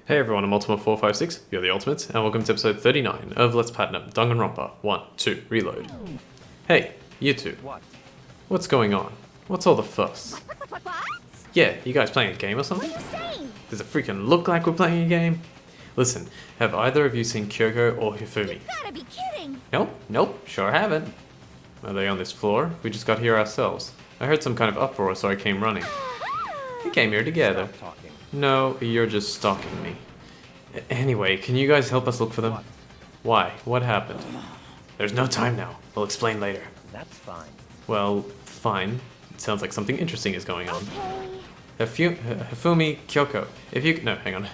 Hey everyone, I'm Ultima456, you're the Ultimates, and welcome to episode 39 of Let's Platinum Danganronpa 1, 2, Reload. Hey, you two. What? What's going on? What's all the fuss? What? Yeah, you guys playing a game or What something? are you saying? Does it freaking look like we're playing a game? Listen, have either of you seen Kyoko or Hifumi? You gotta be kidding! Nope, sure haven't. Are they on this floor? We just got here ourselves. I heard some kind of uproar, so I came running. We came here together. Stop talking. No, you're just stalking me. Anyway, can you guys help us look for them? What? Why? What happened? There's no time now. We'll explain later. That's fine. Well, fine. It sounds like something interesting is going on. Okay. Hifumi, Kyoko, if you... No, hang on.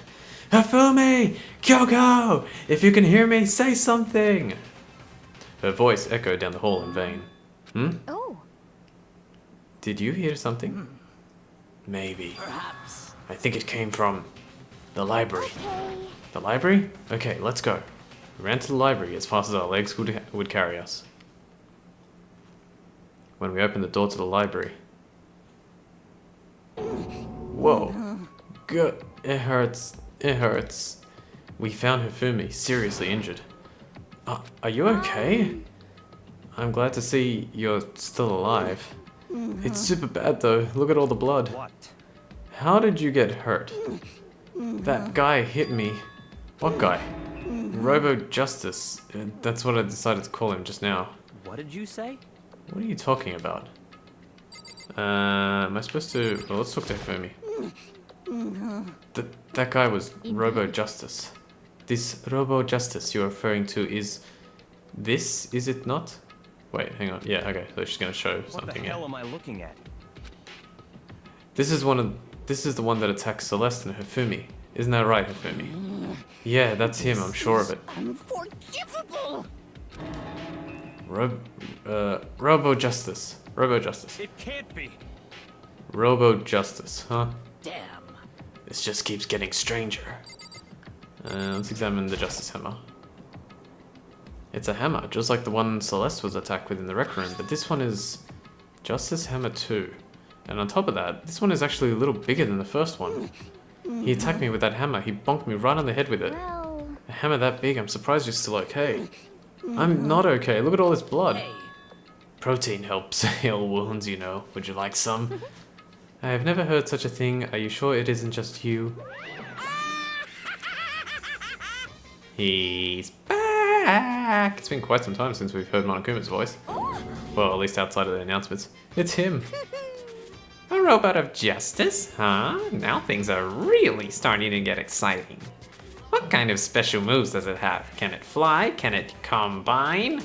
Hifumi! Kyoko! If you can hear me, say something! Her voice echoed down the hall in vain. Oh. Did you hear something? Maybe. Perhaps. I think it came from the library. Okay. The library? Okay, let's go. We ran to the library as fast as our legs would carry us. When we opened the door to the library... Whoa. Good. It hurts. It hurts. We found Hifumi, seriously injured. Are you okay? I'm glad to see you're still alive. It's super bad though. Look at all the blood. What? How did you get hurt? That guy hit me. What guy? Robo Justice. That's what I decided to call him just now. What did you say? What are you talking about? Am I supposed to... Well, let's talk to Hifumi. That guy was Robo Justice. This Robo Justice you're referring to is... This, is it not? Wait, hang on. Yeah, okay, so she's gonna show What something the here. hell am I looking at? This is the one that attacks Celeste and Hifumi. Isn't that right, Hifumi? Yeah, that's him, I'm sure of it. Unforgivable! Robo Justice. Robo Justice. It can't be. Robo Justice, huh? Damn. This just keeps getting stranger. Let's examine the Justice Hammer. It's a hammer, just like the one Celeste was attacked with in the rec room, but this one is Justice Hammer 2. And on top of that, this one is actually a little bigger than the first one. He attacked me with that hammer, he bonked me right on the head with it. Well... A hammer that big, I'm surprised you're still okay. I'm not okay, look at all this blood. Hey. Protein helps heal wounds, you know. Would you like some? I have never heard such a thing. Are you sure it isn't just you? He's back! It's been quite some time since we've heard Monokuma's voice. Well, at least outside of the announcements. It's him. A robot of justice, huh? Now things are really starting to get exciting. What kind of special moves does it have? Can it fly? Can it combine?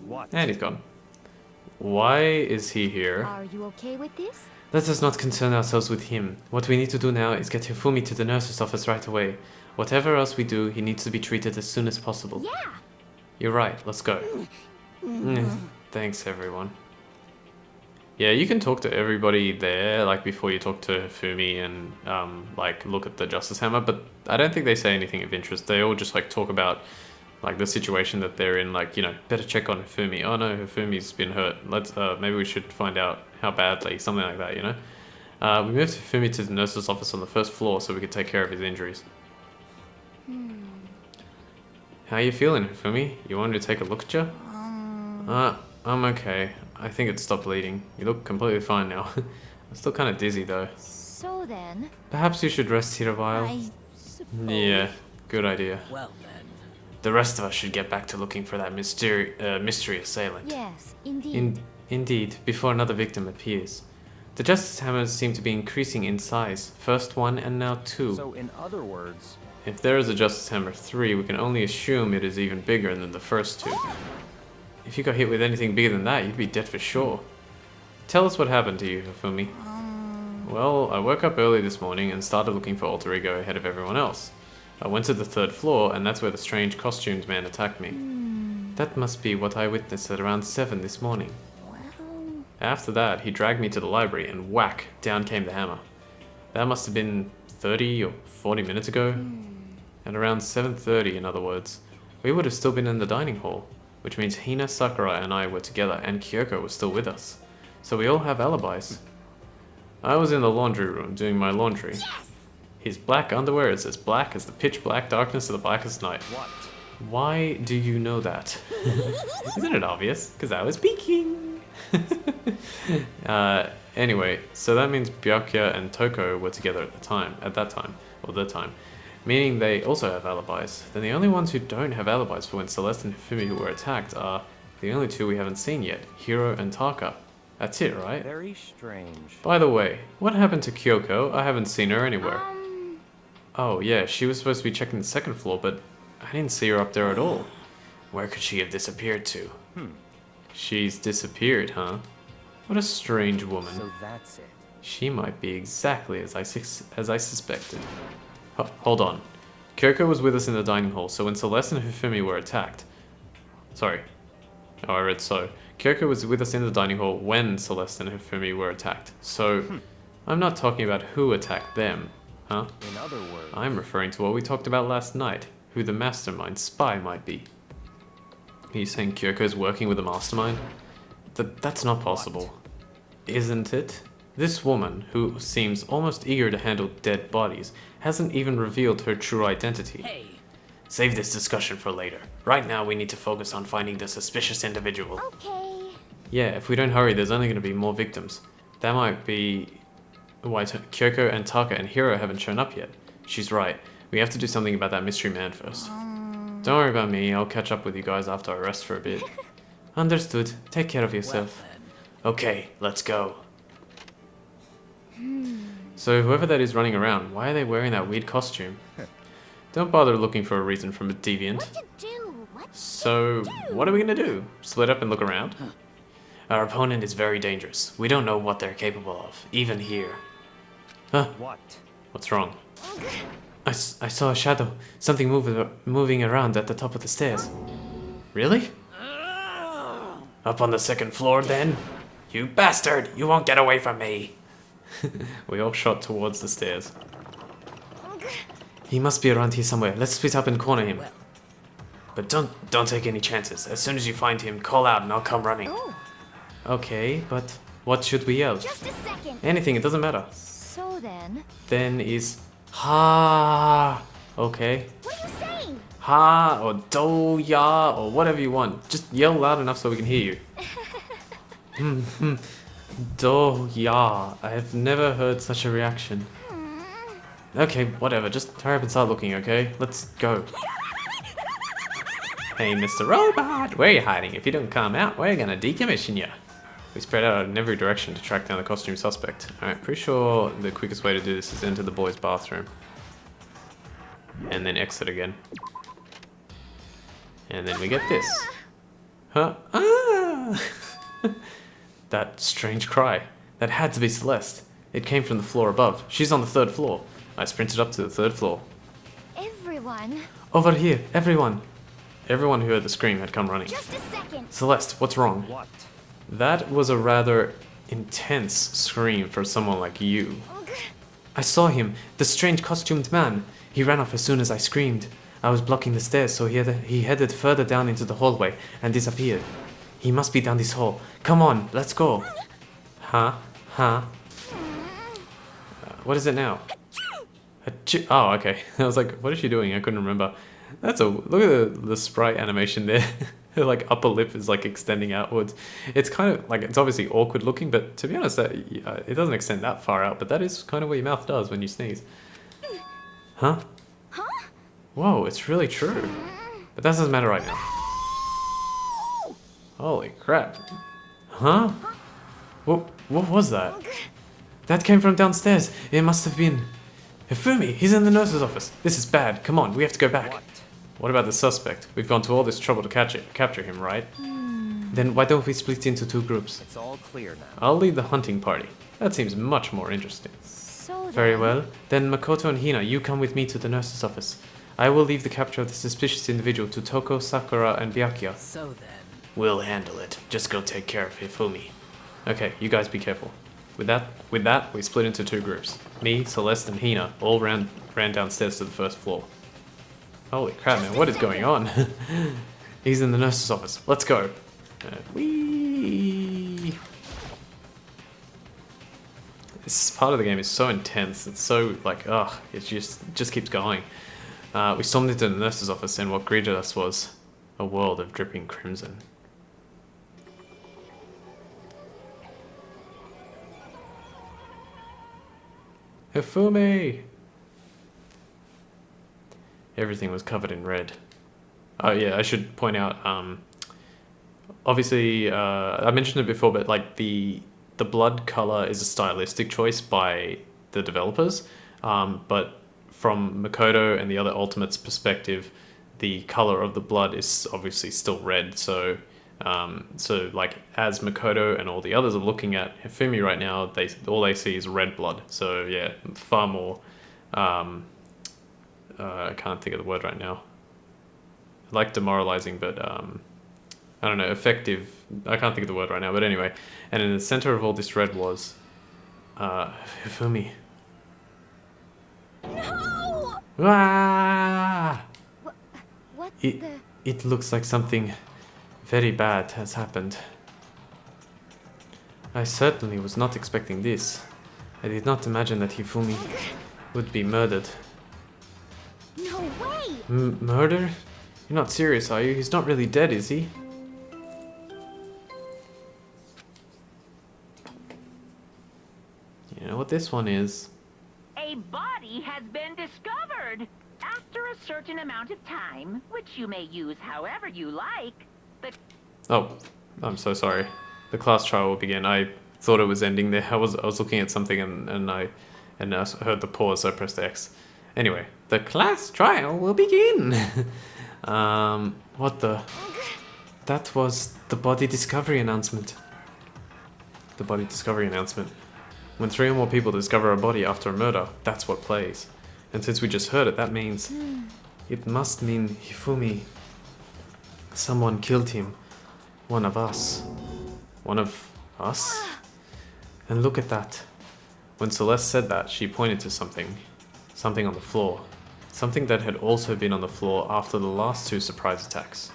What? And he's gone. Why is he here? Are you okay with this? Let us not concern ourselves with him. What we need to do now is get Hifumi to the nurse's office right away. Whatever else we do, he needs to be treated as soon as possible. Yeah. You're right, let's go. Thanks, everyone. Yeah, you can talk to everybody there, like, before you talk to Hifumi and, like, look at the Justice Hammer, but I don't think they say anything of interest. They all just, like, talk about, like, the situation that they're in, like, you know, better check on Hifumi. Oh no, Hifumi's been hurt. Let's, maybe we should find out how badly, something like that, you know? We moved Hifumi to the nurse's office on the first floor so we could take care of his injuries. How you feeling, Hifumi? You wanted to take a look at you? I'm okay. I think it stopped bleeding. You look completely fine now. I'm still kind of dizzy though. So then... Perhaps you should rest here a while. I suppose... Yeah, good idea. Well then... The rest of us should get back to looking for that mystery assailant. Yes, indeed. Indeed, before another victim appears. The Justice Hammers seem to be increasing in size. First one and now two. So in other words... If there is a Justice Hammer 3, we can only assume it is even bigger than the first two. If you got hit with anything bigger than that, you'd be dead for sure. Tell us what happened to you, Hifumi. Well, I woke up early this morning and started looking for Alter Ego ahead of everyone else. I went to the third floor, and that's where the strange costumed man attacked me. That must be what I witnessed at around 7 this morning. Well... After that, he dragged me to the library, and whack, down came the hammer. That must have been 30 or 40 minutes ago. At around 7:30, in other words, we would have still been in the dining hall, which means Hina, Sakura, and I were together, and Kyoko was still with us. So we all have alibis. I was in the laundry room doing my laundry. His black underwear is as black as the pitch black darkness of the blackest night. What? Why do you know that? Isn't it obvious? Because I was peeking. Anyway, so that means Byakuya and Toko were together at that time, meaning they also have alibis. Then the only ones who don't have alibis for when Celeste and Hifumi were attacked are the only two we haven't seen yet, Hiro and Taka. That's it, right? Very strange. By the way, what happened to Kyoko? I haven't seen her anywhere. Oh yeah, she was supposed to be checking the second floor, but I didn't see her up there at all. Where could she have disappeared to? She's disappeared, huh? What a strange woman. So that's it. She might be exactly as I suspected. Hold on. Kyoko was with us in the dining hall, so when Celeste and Hifumi were attacked... Sorry. Oh, I read so. Kyoko was with us in the dining hall when Celeste and Hifumi were attacked, so... I'm not talking about who attacked them, huh? In other words, I'm referring to what we talked about last night, who the mastermind spy might be. Are you saying Kyoko's working with the mastermind? That's not possible. Isn't it? This woman, who seems almost eager to handle dead bodies, hasn't even revealed her true identity. Hey, Save this discussion for later. Right now we need to focus on finding the suspicious individual. Okay. Yeah, if we don't hurry, there's only going to be more victims. That might be why Kyoko and Taka and Hiro haven't shown up yet. She's right. We have to do something about that mystery man first. Don't worry about me. I'll catch up with you guys after I rest for a bit. Understood. Take care of well yourself. then. Okay, let's go. So whoever that is running around, why are they wearing that weird costume? Don't bother looking for a reason from a deviant. What to do? What? So, what are we gonna do? Split up and look around? Our opponent is very dangerous. We don't know what they're capable of, even here. Huh? what? What's wrong? I saw a shadow. Something moving around at the top of the stairs. Really? Up on the second floor, then? You bastard! You won't get away from me! We all shot towards the stairs. He must be around here somewhere. Let's split up and corner him. Well. But don't take any chances. As soon as you find him, call out and I'll come running. Oh, Okay, but what should we yell? just a second. Anything, it doesn't matter. So then, Then is ha. Okay. what are you saying? Ha or do ya or whatever you want. Just yell loud enough so we can hear you. Do ya. I have never heard such a reaction. Okay, whatever. Just hurry up and start looking, okay? Let's go. Hey, Mr. Robot! Where are you hiding? If you don't come out, we're gonna decommission you. We spread out in every direction to track down the costume suspect. Alright, pretty sure the quickest way to do this is enter the boys' bathroom. And then exit again. And then we get this. Huh? Ah! That strange cry. That had to be Celeste. It came from the floor above. She's on the third floor. I sprinted up to the third floor. Everyone, Over here, everyone! Everyone who heard the scream had come running. just a second. Celeste, what's wrong? What? That was a rather intense scream for someone like you. I saw him, the strange costumed man. He ran off as soon as I screamed. I was blocking the stairs, so he headed further down into the hallway and disappeared. He must be down this hall. Come on, let's go. Huh? Huh? What is it now? Oh, okay. I was like, what is she doing? I couldn't remember. Look at the sprite animation there. Her like upper lip is like extending outwards. It's kind of like, it's obviously awkward looking, but to be honest, it doesn't extend that far out, but that is kind of what your mouth does when you sneeze. Huh? Huh? Whoa, it's really true. But that doesn't matter right now. Holy crap. Huh? What was that? That came from downstairs. It must have been... Hifumi, he's in the nurse's office. This is bad. Come on, we have to go back. What? What about the suspect? We've gone to all this trouble to capture him, right? Then why don't we split into two groups? It's all clear now. I'll lead the hunting party. That seems much more interesting. So then, Very well. Then Makoto and Hina, you come with me to the nurse's office. I will leave the capture of the suspicious individual to Toko, Sakura, and Byakuya. So then. We'll handle it. Just go take care of Hifumi. Okay, you guys be careful. With that, we split into two groups. Me, Celeste, and Hina all ran downstairs to the first floor. Holy crap, man, what is going on? He's in the nurse's office. Let's go. Whee! This part of the game is so intense. It's so like, ugh, it just keeps going. We stormed into the nurse's office, and what greeted us was a world of dripping crimson. Hifumi! Everything was covered in red. Oh yeah, I should point out, obviously, I mentioned it before, but like the blood color is a stylistic choice by the developers, but from Makoto and the other Ultimates' perspective, the color of the blood is obviously still red. So, so like as Makoto and all the others are looking at Hifumi right now, all they see is red blood. So yeah, far more. I can't think of the word right now. I like demoralizing, but I don't know, effective. I can't think of the word right now, but anyway. And in the center of all this red was Hifumi. No! Ah! What It looks like something very bad has happened. I certainly was not expecting this. I did not imagine that Hifumi would be murdered. No way! Murder? You're not serious, are you? He's not really dead, is he? You know what this one is? A body has been discovered. After a certain amount of time, which you may use however you like, the... Oh, I'm so sorry. The class trial will begin. I thought it was ending there. I was looking at something and I heard the pause, so I pressed X. Anyway, the class trial will begin. What the? That was the body discovery announcement. The body discovery announcement. When 3 or more people discover a body after a murder, that's what plays. And since we just heard it, that means... It must mean Hifumi. Someone killed him. One of us. One of us? And look at that. When Celeste said that, she pointed to something. Something on the floor. Something that had also been on the floor after the last 2 surprise attacks.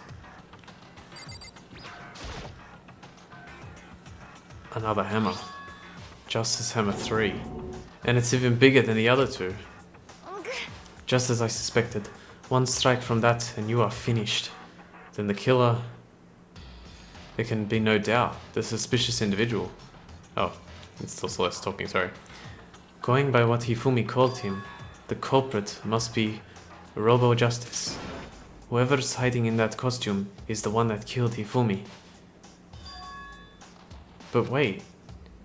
Another hammer. Justice Hammer 3. And it's even bigger than the other 2. Just as I suspected. One strike from that and you are finished. Then the killer... There can be no doubt. The suspicious individual. Oh, it's still Celeste talking, sorry. Going by what Hifumi called him, the culprit must be Robo Justice. Whoever's hiding in that costume is the one that killed Hifumi. But wait,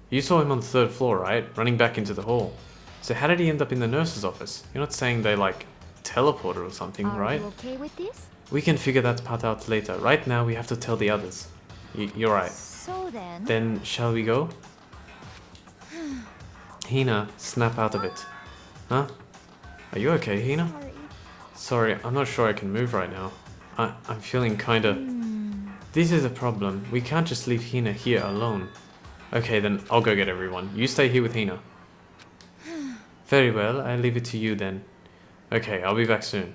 you saw him on the 3rd floor, right? Running back into the hall. So how did he end up in the nurse's office? You're not saying they like teleported or something, right? Are you okay with this? We can figure that part out later. Right now we have to tell the others. You're right. So then... Then shall we go? Hina, snap out of it. Huh? Are you okay, Hina? Sorry. Sorry, I'm not sure I can move right now. I'm feeling kinda... This is a problem. We can't just leave Hina here alone. Okay, then I'll go get everyone. You stay here with Hina. Very well, I leave it to you then. Okay, I'll be back soon.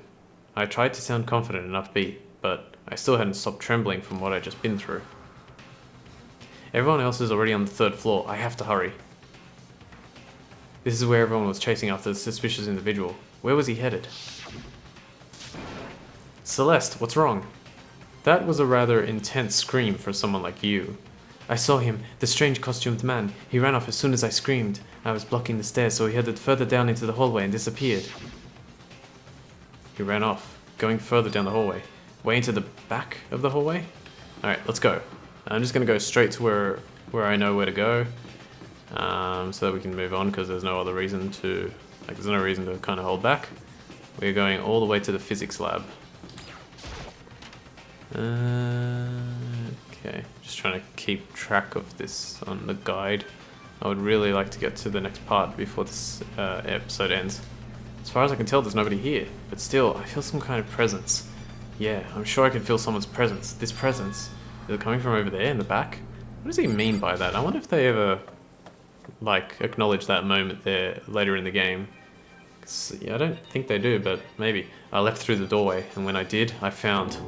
I tried to sound confident and upbeat, but I still hadn't stopped trembling from what I'd just been through. Everyone else is already on the 3rd floor. I have to hurry. This is where everyone was chasing after the suspicious individual. Where was he headed? Celeste, what's wrong? That was a rather intense scream for someone like you. I saw him, the strange costumed man. He ran off as soon as I screamed. I was blocking the stairs, so he headed further down into the hallway and disappeared. He ran off, going further down the hallway. Way into the back of the hallway? Alright, let's go. I'm just going to go straight to where I know where to go. So that we can move on, because there's no other reason to... Like, there's no reason to kind of hold back. We're going all the way to the physics lab. Okay, just trying to keep track of this on the guide. I would really like to get to the next part before this episode ends. As far as I can tell, there's nobody here, but still, I feel some kind of presence. Yeah, I'm sure I can feel someone's presence. This presence, is it coming from over there in the back? What does he mean by that? I wonder if they ever, like, acknowledge that moment there later in the game. Yeah, I don't think they do, but maybe. I leapt through the doorway, and when I did, I found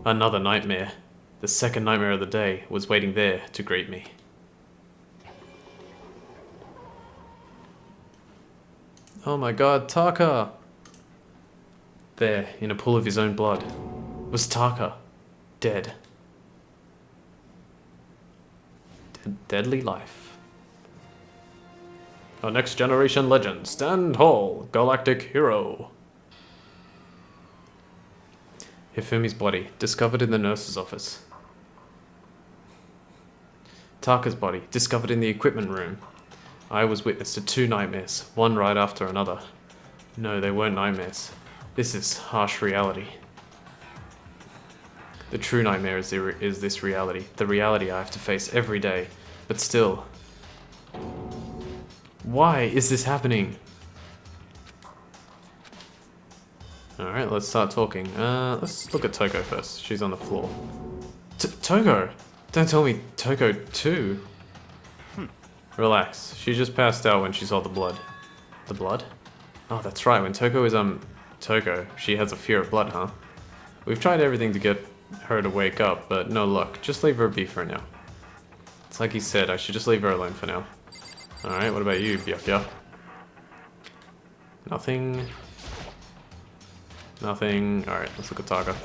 another nightmare. The second nightmare of the day was waiting there to greet me. Oh my god, Taka! There, in a pool of his own blood, was Taka, dead. Deadly life. Our next generation legend, stand tall, galactic hero. Hifumi's body, discovered in the nurse's office. Taka's body, discovered in the equipment room. I was witness to 2 nightmares, one right after another. No, they weren't nightmares. This is harsh reality. The true nightmare is this reality, the reality I have to face every day. But still, why is this happening? Alright, let's start talking. Let's look at Toko first. She's on the floor. Toko! Don't tell me Toko too. Relax. She just passed out when she saw the blood. The blood? Oh, that's right. When Toko is, Toko, she has a fear of blood, huh? We've tried everything to get her to wake up, but no luck. Just leave her be for now. It's like he said, I should just leave her alone for now. Alright, what about you, Byakuya? Nothing. Nothing. Alright, let's look at Taka.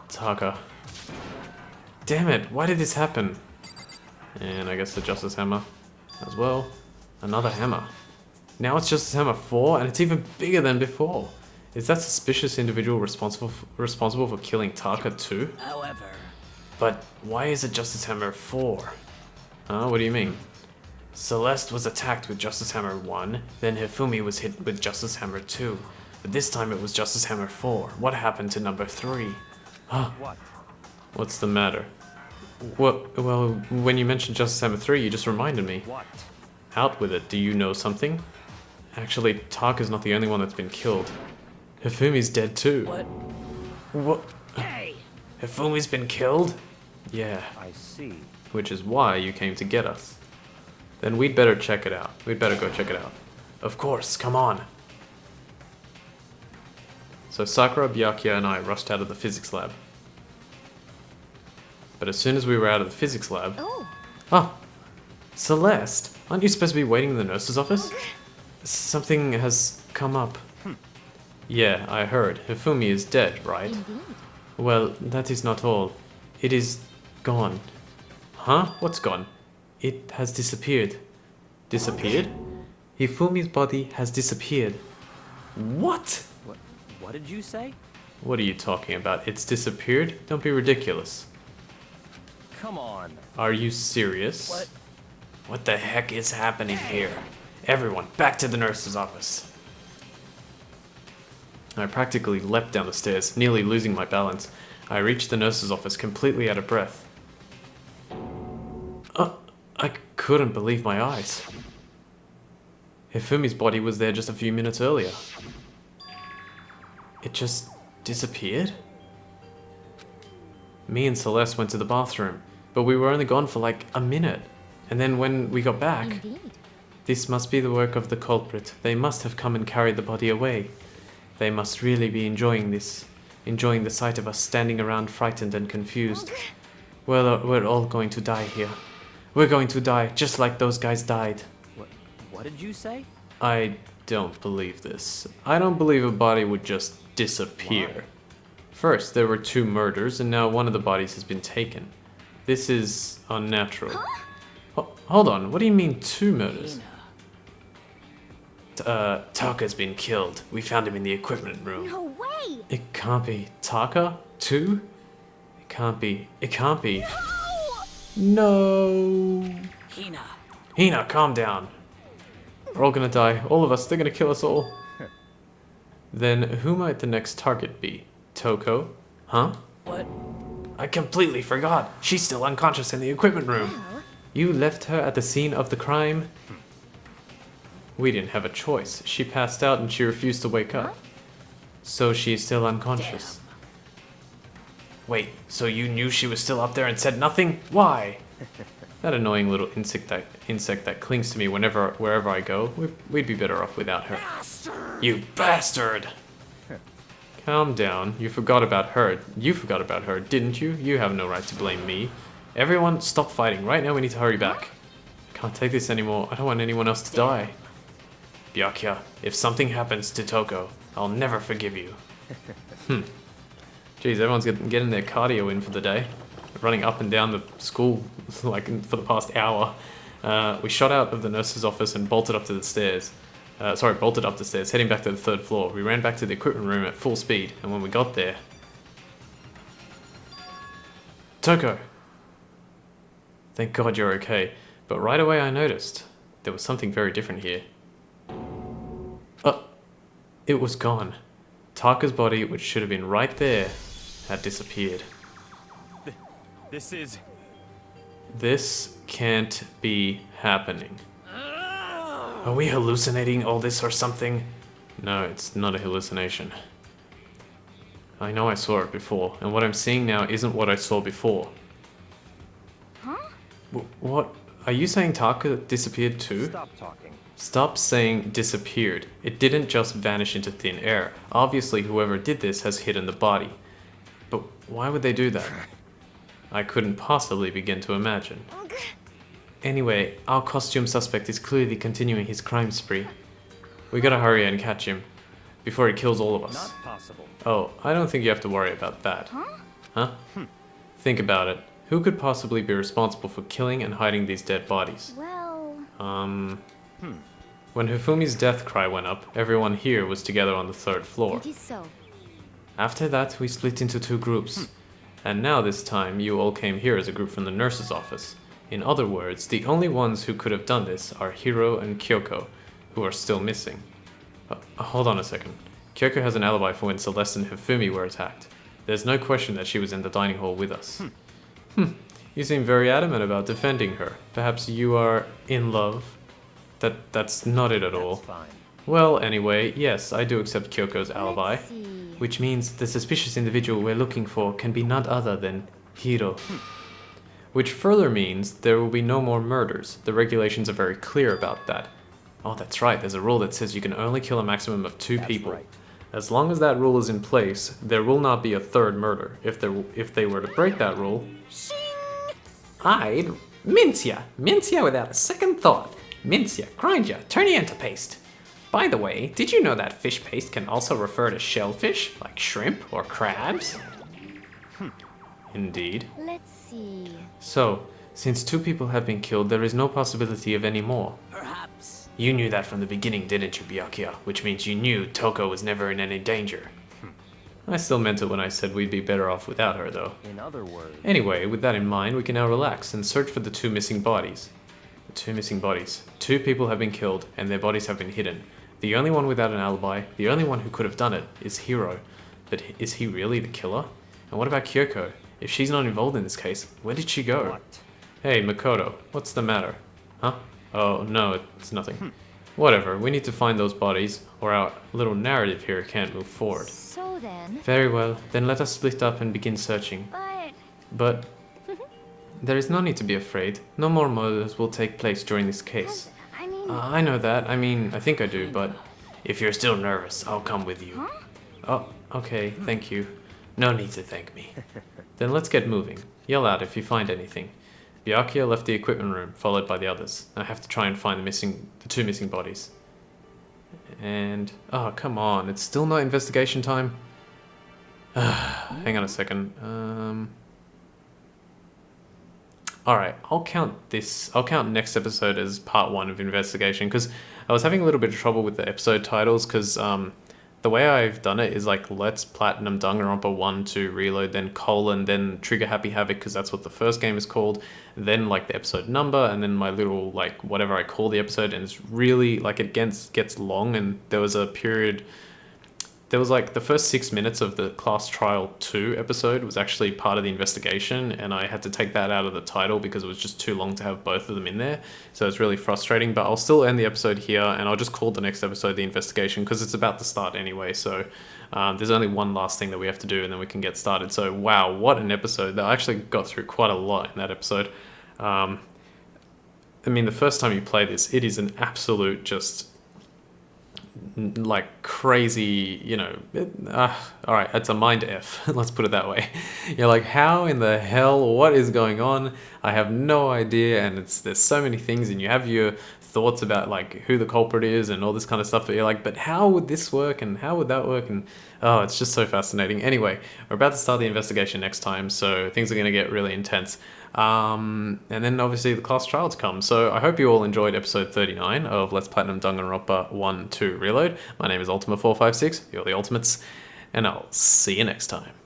Taka. Damn it, why did this happen? And I guess the Justice Hammer as well. Another hammer. Now it's Justice Hammer 4, and it's even bigger than before. Is that suspicious individual responsible for killing Taka too? However, but why is it Justice Hammer 4? Huh? What do you mean? Celeste was attacked with Justice Hammer 1, then Hifumi was hit with Justice Hammer 2. But this time it was Justice Hammer 4. What happened to number 3? Huh? what? What's the matter? What? Well, when you mentioned Justice Hammer 3, you just reminded me. What? Out with it. Do you know something? Actually, Taka's not the only one that's been killed. Hifumi's dead too. What? What? Hey! Hifumi's been killed? Yeah, I see. which is why you came to get us. Then we'd better check it out. We'd better go check it out. Of course, come on. So Sakura, Byakuya, and I rushed out of the physics lab. But as soon as we were out of the physics lab... Oh, Oh! Celeste! Aren't you supposed to be waiting in the nurse's office? Something has come up. Yeah, I heard. Hifumi is dead, right? indeed. Well, that is not all. It is gone. Huh? What's gone? It has disappeared. Disappeared? Hifumi's body has disappeared. What? What did you say? What are you talking about? It's disappeared? Don't be ridiculous. Come on. Are you serious? What? What the heck is happening here? Everyone, back to the nurse's office. I practically leapt down the stairs, nearly losing my balance. I reached the nurse's office completely out of breath. I couldn't believe my eyes. Hifumi's body was there just a few minutes earlier. It just disappeared? Me and Celeste went to the bathroom, but we were only gone for like a minute. And then when we got back, Indeed. this must be the work of the culprit. They must have come and carried the body away. They must really be enjoying the sight of us standing around frightened and confused. Well, we're all going to die here. We're going to die just like those guys died. What did you say? I don't believe this. I don't believe a body would just disappear. Why? First, there were 2 murders, and now one of the bodies has been taken. This is unnatural. Hold on, what do you mean 2 murders? Taka's been killed. We found him in the equipment room. No way! It can't be. Taka? 2? It can't be. It can't be. No! Hina. Hina, calm down. We're all gonna die. All of us. They're gonna kill us all. Then who might the next target be? Toko? Huh? What? I completely forgot. She's still unconscious in the equipment room. Well, You left her at the scene of the crime? We didn't have a choice. She passed out and she refused to wake up. So she is still unconscious. Wait, so you knew she was still up there and said nothing? Why? That annoying little insect that clings to me wherever I go. We'd be better off without her. You bastard! Calm down. You forgot about her. You forgot about her, didn't you? You have no right to blame me. Everyone, stop fighting. Right now we need to hurry back. I can't take this anymore. I don't want anyone else to die. Byakuya, if something happens to Toko, I'll never forgive you. Geez, everyone's getting their cardio in for the day. Running up and down the school like for the past hour. We shot out of the nurse's office and bolted up the stairs, heading back to the 3rd floor. We ran back to the equipment room at full speed, and when we got there... Toko! Thank God you're okay, but right away I noticed there was something very different here. It was gone. Taka's body, which should have been right there, had disappeared. This can't be happening. Are we hallucinating all this or something? No, it's not a hallucination. I know I saw it before, and what I'm seeing now isn't what I saw before. Huh? What? Are you saying Taka disappeared too? Stop talking. Stop saying disappeared. It didn't just vanish into thin air. Obviously, whoever did this has hidden the body. But why would they do that? I couldn't possibly begin to imagine. Anyway, our costume suspect is clearly continuing his crime spree. We gotta hurry and catch him before he kills all of us. Not possible. Oh, I don't think you have to worry about that. Huh? Think about it. Who could possibly be responsible for killing and hiding these dead bodies? Well... When Hifumi's death cry went up, everyone here was together on the 3rd floor. It is so. After that, we split into 2 groups. And now this time, you all came here as a group from the nurse's office. In other words, the only ones who could have done this are Hiro and Kyoko, who are still missing. Hold on a second. Kyoko has an alibi for when Celeste and Hifumi were attacked. There's no question that she was in the dining hall with us. You seem very adamant about defending her. Perhaps you are in love? That's not it at all. That's fine. Well, anyway, yes, I do accept Kyoko's alibi. Let's see. Which means the suspicious individual we're looking for can be none other than Hiro. Which further means there will be no more murders. The regulations are very clear about that. Oh, that's right, there's a rule that says you can only kill a maximum of 2 That's people. right. As long as that rule is in place, there will not be a 3rd murder. If they were to break that rule, I'd mince ya without a second thought. Mince ya, grind ya, turn ya into paste. By the way, did you know that fish paste can also refer to shellfish, like shrimp or crabs? Indeed. Let's see. So, since 2 people have been killed, there is no possibility of any more. Perhaps. You knew that from the beginning, didn't you, Byakuya? Which means you knew Toko was never in any danger. I still meant it when I said we'd be better off without her, though. In other words. Anyway, with that in mind, we can now relax and search for the 2 missing bodies. The 2 missing bodies. 2 people have been killed, and their bodies have been hidden. The only one without an alibi, the only one who could have done it, is Hiro. But is he really the killer? And what about Kyoko? If she's not involved in this case, where did she go? What? Hey, Makoto, what's the matter? Huh? Oh, no, it's nothing. Whatever, we need to find those bodies, or our little narrative here can't move forward. So then... Very well, then let us split up and begin searching. But... But there is no need to be afraid. No more murders will take place during this case. I mean... I know that. I think I do, but if you're still nervous, I'll come with you. Huh? Oh, okay, thank you. No need to thank me. Then let's get moving. Yell out if you find anything. Byakuya left the equipment room, followed by the others. I have to try and find the 2 missing bodies. And... oh, come on, it's still not investigation time? Hang on a second. Alright, I'll count next episode as part 1 of investigation, because I was having a little bit of trouble with the episode titles, because the way I've done it is like Let's Platinum Danganronpa 1 to Reload, then colon, then Trigger Happy Havoc, because that's what the first game is called, then like the episode number, and then my little like whatever I call the episode, and it's really like it gets long, and there was a period... There was like the first 6 minutes of the Class Trial 2 episode was actually part of the investigation, and I had to take that out of the title because it was just too long to have both of them in there. So it's really frustrating, but I'll still end the episode here, and I'll just call the next episode the investigation because it's about to start anyway. So there's only one last thing that we have to do, and then we can get started. So wow, what an episode. I actually got through quite a lot in that episode. I mean, the first time you play this, it is an absolute just... like crazy, you know, alright, it's a mind F, let's put it that way. You're like, how in the hell, what is going on? I have no idea, and there's so many things, and you have your thoughts about like who the culprit is and all this kind of stuff. But you're like, but how would this work and how would that work? And oh, it's just so fascinating. Anyway, we're about to start the investigation next time, so things are going to get really intense. And then obviously the class trial to come. So I hope you all enjoyed episode 39 of Let's Platinum Danganronpa 1-2 Reload. My name is Ultima456. You're the Ultimates, and I'll see you next time.